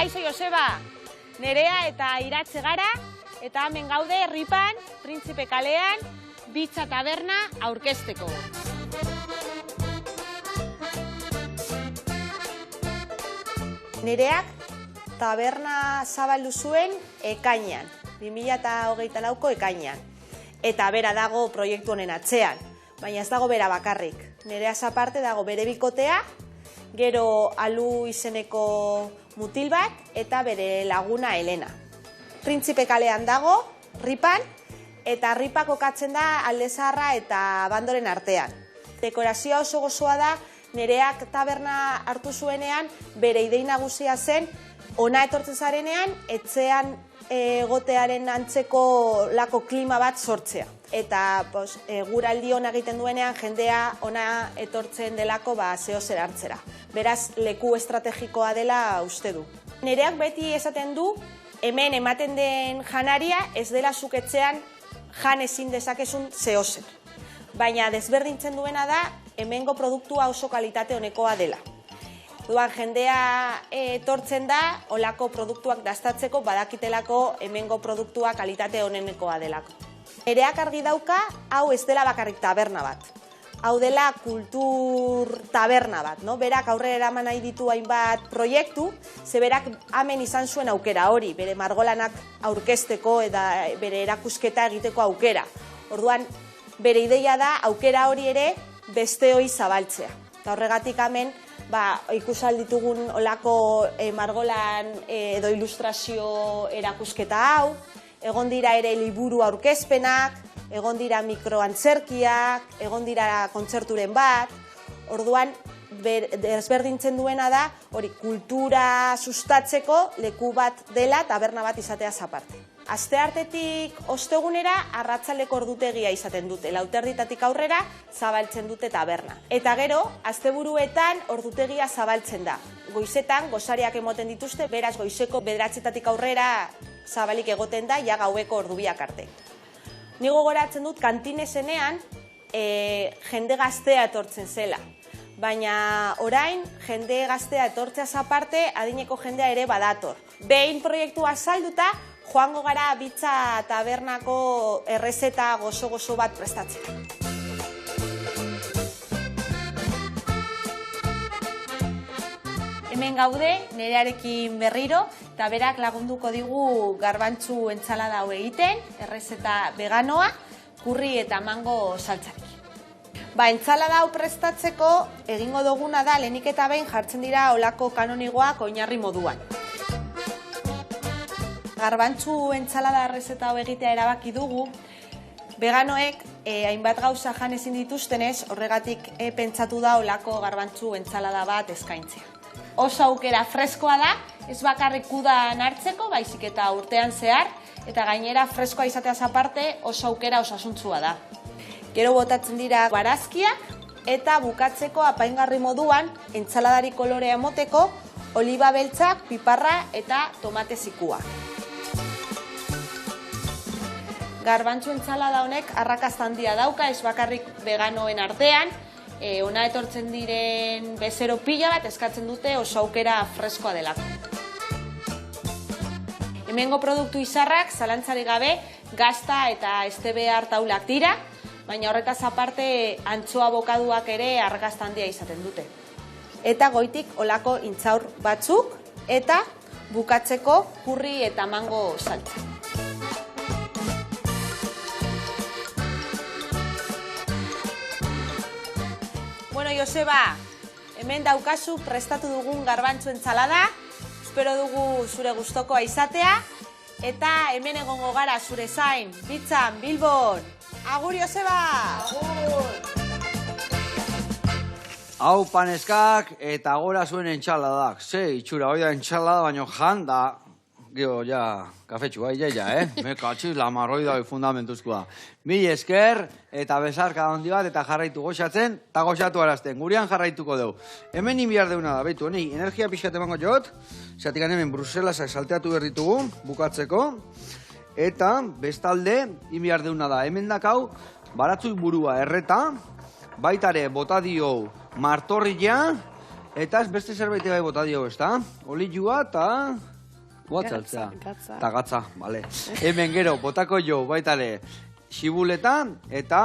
Kaixo Joseba, Nerea eta Iratxe gara, eta hemen gaude Ripan, Printzipe kalean, Bitza taberna aurkezteko. Nereak taberna zabaldu zuen ekainean, 2024ko ekainean. Eta bera dago proiektu honen atzean, baina ez dago bera bakarrik. Nereaz aparte dago bere bikotea, gero Alu izeneko mutil bat, eta bere laguna Elena. Printzipe kalean dago, Ripan, eta Ripa kokatzen da Alde Zaharra eta Abandoren artean. Dekorazioa oso gozoa da, Nereak taberna hartu zuenean, bere idei nagusia zen, ona etortzen zarenean, etxean egotearen antzeko lako klima bat sortzea. Eta guraldi ona egiten duenean, jendea ona etortzen delako zeo zer hartzera. Beraz, leku estrategikoa dela uste du. Nereak beti esaten du, hemen ematen den janaria ez dela zuketzean jan ezin dezakezun zeo zer. Baina desberdintzen duena da, hemengo produktua oso kalitate honekoa dela. Duan, jendea etortzen da, olako produktuak dastatzeko, badakitelako hemengo produktua kalitate honenekoa delako. Nereak argi dauka, hau ez dela bakarrik taberna bat. Hau dela kultur taberna bat, no? Berak aurrera eraman nahi ditu hainbat proiektu, ze berak hemen izan zuen aukera hori, bere margolanak aurkezteko eta bere erakusketa egiteko aukera. Orduan, bere ideia da aukera hori ere besteoi zabaltzea. Eta horregatik hemen, ikusal ditugun olako margolan edo ilustrazio erakusketa hau, egon dira ere liburu aurkezpenak, egon dira mikroantzerkiak, egon dira kontzerturen bat. Orduan, desberdintzen duena da, hori kultura sustatzeko leku bat dela taberna bat izatea aparte. Asteartetik ostegunera arratsaldeko ordutegia izaten dute, 4:00 aurrera zabaltzen dute taberna. Eta gero, asteburuetan ordutegia zabaltzen da. Goizetan gosariak emoten dituzte, beraz goizeko 9:00 aurrera zabalik egoten da, ja gaueko ordubiak arte. Ni gogoratzen dut kantinezenean jende gaztea etortzen zela. Baina orain, jende gaztea etortzeaz aparte, adineko jendea ere badator. Behin proiektua salduta, joango gara Bitza tabernako errezeta gozo-gozo bat prestatzera. Hemen gaude, Nerearekin berriro, eta berak lagunduko digu garbantzu entsalada hau egiten, errezeta veganoa, kurri eta mango saltzarekin. Entsalada hau prestatzeko egingo duguna da, lehenik eta behin jartzen dira olako kanonigoak oinarri moduan. Garbantzu entsalada errezeta hau egitea erabaki dugu, veganoek hainbat gauza jan ezin dituztenez, horregatik pentsatu da olako garbantzu entsalada bat eskaintzea. Oso aukera freskoa da, ez bakarrik udan hartzeko, baizik eta urtean zehar, eta gainera freskoa izateaz aparte oso aukera osasuntsua da. Gero botatzen dira barazkiak, eta bukatzeko apaingarri moduan entsaladari kolorea emoteko oliba beltzak, piparra eta tomate zikua. Garbantzu entsalada honek arrakasta handia dauka, ez bakarrik veganoen artean, ona etortzen diren bezero pila bat eskatzen dute oso aukera freskoa delako. Hemengo produktu izarrak, zalantzarik gabe, gazta eta estebear taulak dira, baina horretaz aparte antxoa bokaduak ere arrakasta handia izaten dute. Eta goitik olako intxaur batzuk, eta bukatzeko kurri eta mango saltza. Bueno, Joseba, hemen daukazu prestatu dugun garbantzu entsalada, espero dugu zure gustokoa izatea, eta hemen egongo gara zure zain, Bitzan, Bilbon. Agur, Joseba! Agur! Hau paneskak eta gora zuen entxaladak. Ze, itxura, hoi da entxalada, baino jan da, gero, ja, kafetxu, Me katxiz, la marroi da fundamentuzkoa. Mil esker, eta bezarka handi bat, eta jarraitu goxatzen, eta goxatu arazten. Gurean jarraituko deu. Hemen inbiar deuna da, behitu, honi, energia pixkat emango jot, zatik hemen Bruselasak salteatu berritugu, bukatzeko, eta bestalde, inbiar deuna da, hemen dakau, baratzuk burua erreta, baitare bota dio martorria, Eta ez beste zerbait gai bota dio, ez da? Olioa eta... Guatzaltzea. Eta gatza, bale. Hemen gero, botako jo, baitale, xibuleta eta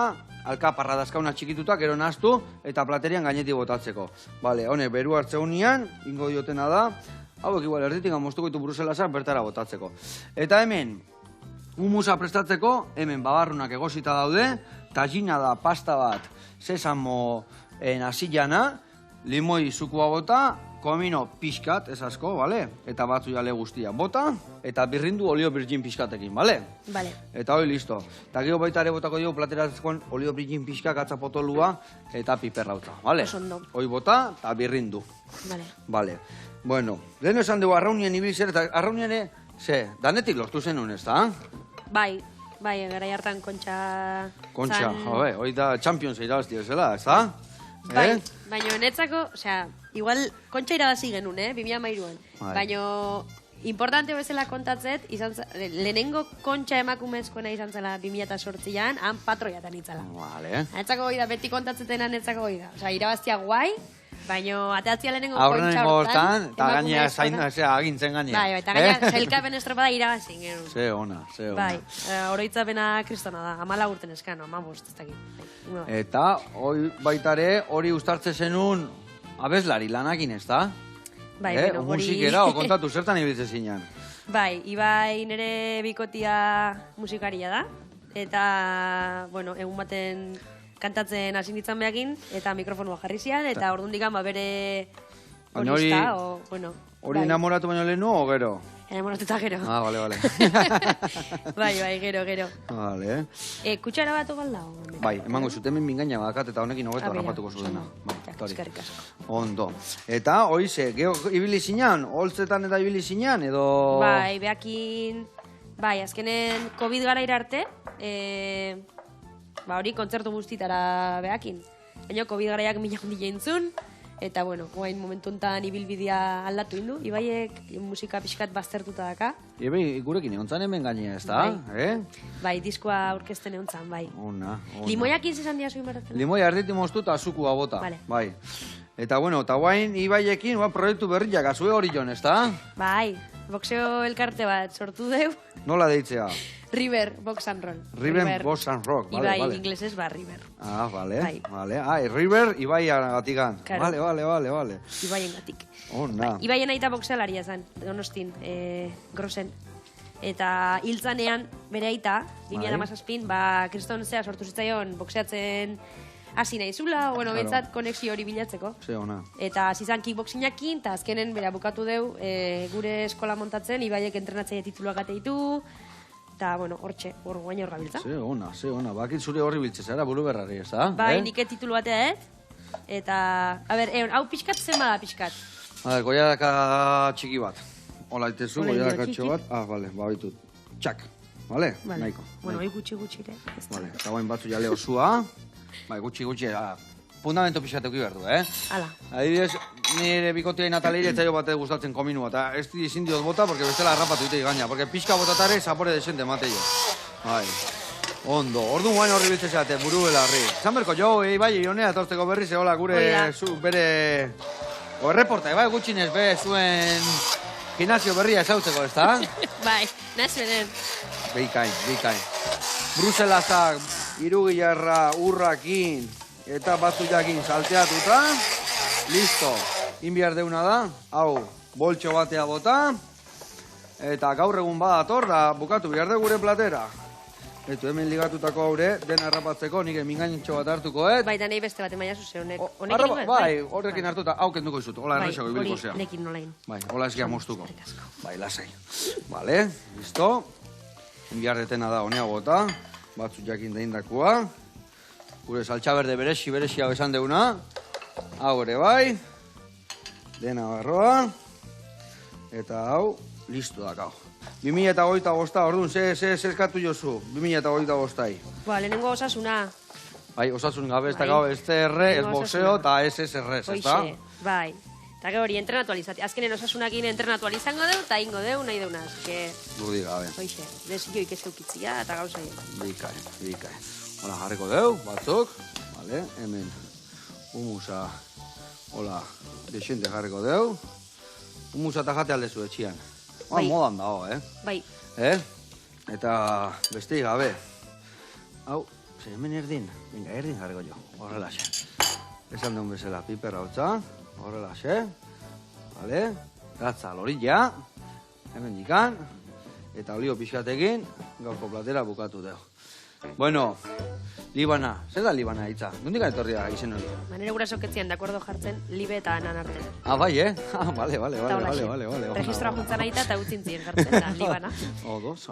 alkaparra dazkauna txikituta, gero nahaztu eta platerian gainetik botatzeko. Bale, hone, beru hartze unian, ingo diotena da, hauek igual erditik amostuko ditu Bruselasa bertara botatzeko. Eta hemen, humusa prestatzeko, hemen babarrunak egosita daude, tajina da pasta bat, sesamo nasillana, limoi zukua bota, komino pixkat, ez asko, bale? Eta batzu jale guztia bota, eta birrindu olio birgin pixkatekin, bale? Bale. Eta hoi listo. Eta gero baita ere botako dugu plateratzkoan olio birgin pixka, gatza potolua, eta piperrautza, bale? Osondo. Hoi bota, eta birrindu. Bale. Bale. Bueno, lehen esan dugu arraunien ibil zer, eta arraunien danetik lortu zenun, ez da? Bai, garai hartan kontxa... Kontxa, hoi da Champions irabazti ezela, ez da? Bai, baina netzako, osea, igual kontxa irabazi genuen, 2013an. Baina importante bezala kontatzet, lehenengo kontxa emakumezkoena izan zela 2008an, han patroiatan itzala. Vale. Netzako hoi da, beti kontatzetena netzako hoi da. Osea, irabaztia guai, baina ateatzia lehenengo kontxa hortan, eta gainea agintzen gainea. Bai, eta gainea sailkapen estropada irabazin genuen. Ze ona. Bai, oroitzapena kristona da, 14 urten eskano, 15, ez dakit. Eta hori baitare hori uztartze zenun abeslari lanakin, ez da? Bai, bueno, hori... Musikera, kontatu, zertan ibiltze zinean? Bai, Ibai nire bikotia musikaria da, eta, bueno, egun baten kantatzen hasi nintzen behakin, eta mikrofonua jarri zian, eta orduan digan, bere horista, o, bueno... Hori enamoratu baino lehenu, o gero? Enamoratuta gero. Ah, bale. Bai, gero. Vale. Kutsara bat ogalda? Bai, emango zuten mingaina bakat, eta honekin hobeto harrapatuko zutena. Eskerrik asko. Ondo. Eta, hoize, geho ibili zinean, holtzetan eta ibili zinean, edo... Bai, behakin... Bai, azkenen COVID gara irarte, hori kontzertu guztitara behakin. Baina COVID garaiak minak hundi jentzun, eta, bueno, guain momentu enten ibilbidea aldatu indu. Ibaiek musika pixkat baztertuta daka. Ibai, gurekin egon zan hemen gainea, ez da? Bai, diskoa aurkezten egon zan, bai. Ona. Limoiak izan dira zuin baratzen? Limoi arditi moztu eta azukua bota. Bai. Eta, bueno, eta guain Ibaiekin proiektu berriak azue hori jon, ez da? Bai, boxeo elkarte bat sortu deu. Nola deitzea? River Box and Roll. River Box and Rock, vale. Ibai, inglesez ba, River. Ah, vale. River, Ibai agatikan. Vale. Ibaien gatik. Ona. Ibaien aita boxealaria zen, Donostin, Grosen. Eta hiltzanean bere aita, 2017, kriston zea sortu zitzaion boxeatzen hasi nahi zula, bueno, bentsat konexio hori bilatzeko. Ze ona. Eta zizan kickboxinakin, eta azkenen bera bukatu deu gure eskola montatzen, Ibaiek entrenatzaile tituluak gate ditu, eta, bueno, hortxe, hor guain hor gabiltza. Ze ona. Bakit zure horri biltzez, ara buru berrari, ez da? Bai, nike titulu batea, Eta, a ber, hau pixkat zen bada pixkat. Goiadaka txiki bat. Ola itezu, goiadaka txo bat. Ah, bale, babitut. Txak, bale? Naiko. Bueno, hoi gutxi ere. Bale, eta guain batzu jale osua. Bai, gutxi, fundamento pixateko iberdu, Hala. Adibidez, nire bikotea inataleire etzaio batez gustatzen kominu bat. Ez dizin diot bota, porque bestela harrapatu itei gaina. Porque pixka botatare, zapore desente mateio. Bai. Ondo, orduan guain horri biltze zeate, buru belarri. Zanberko jo, bai, ionea torteko berri zehola gure bere... Erreporta, bai, gutxinez, zuen gimnasio berria ezautzeko, ez da? Bai, nahez beden. Beikain. Bruselazak, irugilarra, urrakin, eta batzu jakin salteatuta. Listo. Inbiar deuna da, hau, boltxo batea bota. Eta gaur egun badator, da bukatu behar de gure platera. Eta hemen ligatutako haure, dena errapatzeko, nik mingaintxo bat hartuko, Baita nahi beste bat, emaia zuze, honekin nuen? Bai, horrekin hartuta, hau kenduko izut, hola errexako ibiliko zea. Hori nekin nolain. Bai, hola eskia moztuko. Bai, lasai. Vale, listo. Inbiardetena da honea bota, batzuk jakin deindakua. Gure saltxa berde berexia besan deuna. Hau ere bai. Dena barroa. Eta hau, listo dakau. 2025, orduan, ze eskatu jozu, 2025. Lehenengo osasuna. Bai, osasun gabe, ez da gau, ez CR, ez boxeo, eta ez SRS, ez da? Bai. Eta hori, entrenatu alizati. Azkenen osasunakin entrenatu alizango deu, eta ingo deu, nahi deuna. Dudi gabe. Hoixe, desioik ez eukitzia, eta gauza Bikain. Hola, jarriko deu, batzuk. Vale, hemen humusa Hola, desente jarriko deu. Humusa eta jate aldezu etxian. Bai. Modan dago, Bai. Eta beste gabe. Hau, hemen erdin. Venga, erdin jarriko jo. Horrela xe. Esan duen bezala, piperra hotza. Horrela xe. Vale. Gatza lorilla. Hemen dikan. Eta olio pixkatekin, gaurko platera bukatu deu. Bueno, Libana. Zer da Libana hitza? Nondik etorri da izen hori? Manera gurasoketzian, de acuerdo jartzen, libe eta anan arte. Bai, Vale. Registroa juntzan aita eta utzin ziren jartzen da, Libana. Ados.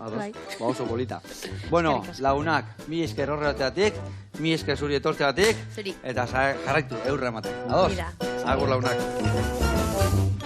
Ba oso polita. Bueno, launak, mi esker horreateatik, mi esker zuri etorteatik, eta jarraitu, eurra ematen. Ados? Agur launak.